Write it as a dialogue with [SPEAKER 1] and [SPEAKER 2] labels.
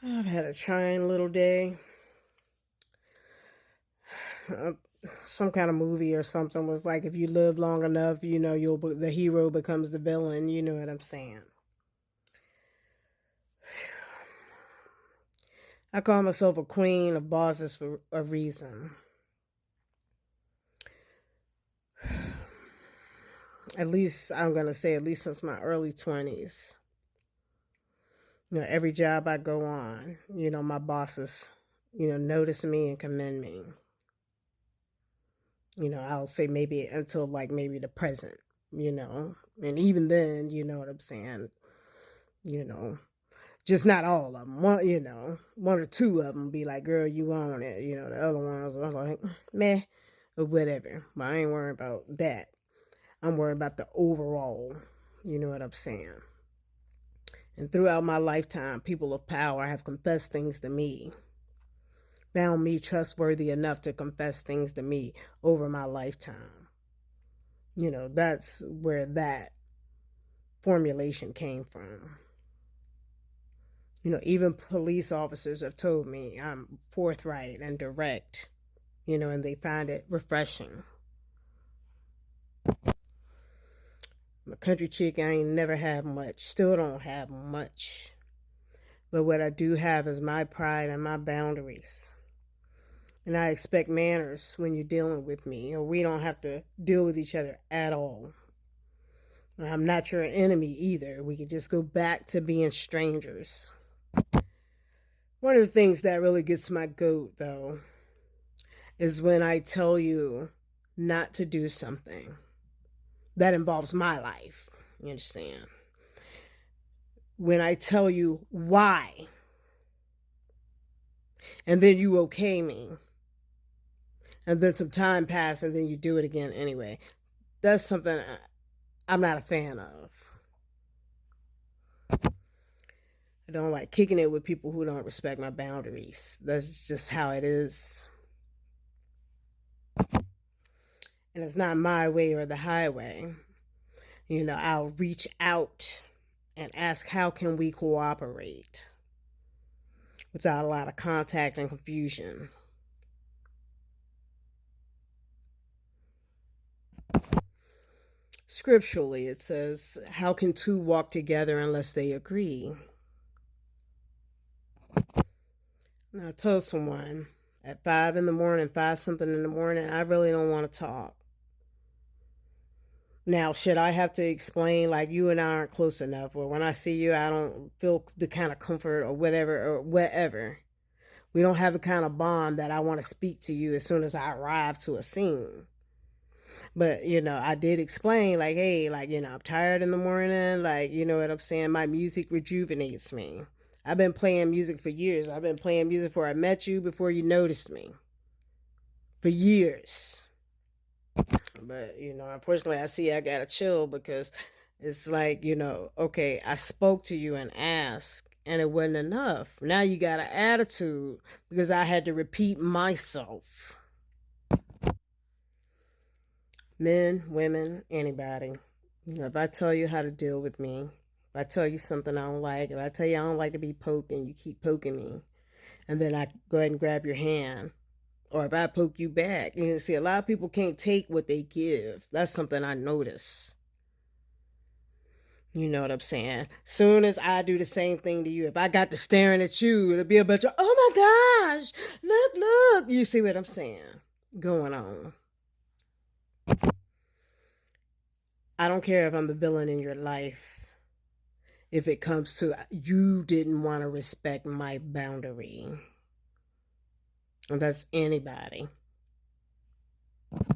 [SPEAKER 1] I've had a trying little day. Uh, some kind of movie or something was like, if you live long enough, the hero becomes the villain. You know what I'm saying? I call myself a queen of bosses for a reason. At least I'm gonna say, at least since my early 20s. Every job I go on, my bosses, notice me and commend me. I'll say maybe until like maybe the present, and even then, you know what I'm saying, you know, just not all of them. One or two of them be like, girl, you own it. The other ones are like, meh, or whatever. But I ain't worried about that. I'm worried about the overall, you know what I'm saying. And throughout my lifetime, people of power have confessed things to me, found me trustworthy enough to confess things to me over my lifetime. That's where that formulation came from. Even police officers have told me I'm forthright and direct, and they find it refreshing. I'm a country chick, I ain't never had much, still don't have much. But what I do have is my pride and my boundaries. And I expect manners when you're dealing with me, or we don't have to deal with each other at all. I'm not your enemy either. We could just go back to being strangers. One of the things that really gets my goat, though, is when I tell you not to do something that involves my life. You understand? When I tell you why, and then you okay me, and then some time passes, and then you do it again anyway. That's something I'm not a fan of. I don't like kicking it with people who don't respect my boundaries. That's just how it is. And it's not my way or the highway. I'll reach out and ask, how can we cooperate without a lot of contact and confusion? Scripturally, it says, how can two walk together unless they agree? Now, I told someone at 5 in the morning, 5 something in the morning, I really don't want to talk. Now, should I have to explain, like, you and I aren't close enough, or when I see you, I don't feel the kind of comfort or whatever. We don't have the kind of bond that I want to speak to you as soon as I arrive to a scene. But, I did explain, like, hey, like, I'm tired in the morning. Like, you know what I'm saying? My music rejuvenates me. I've been playing music for years. I've been playing music before I met you, before you noticed me. For years. But, unfortunately, I see I got to chill because it's like, okay, I spoke to you and asked, and it wasn't enough. Now you got an attitude because I had to repeat myself. Men, women, anybody. If I tell you how to deal with me, if I tell you something I don't like, if I tell you I don't like to be poked and you keep poking me, and then I go ahead and grab your hand, or if I poke you back, see, a lot of people can't take what they give. That's something I notice. You know what I'm saying? Soon as I do the same thing to you, if I got to staring at you, it'll be a bunch of, oh my gosh, look. You see what I'm saying? Going on. I don't care if I'm the villain in your life. If it comes to you didn't want to respect my boundary. And that's anybody.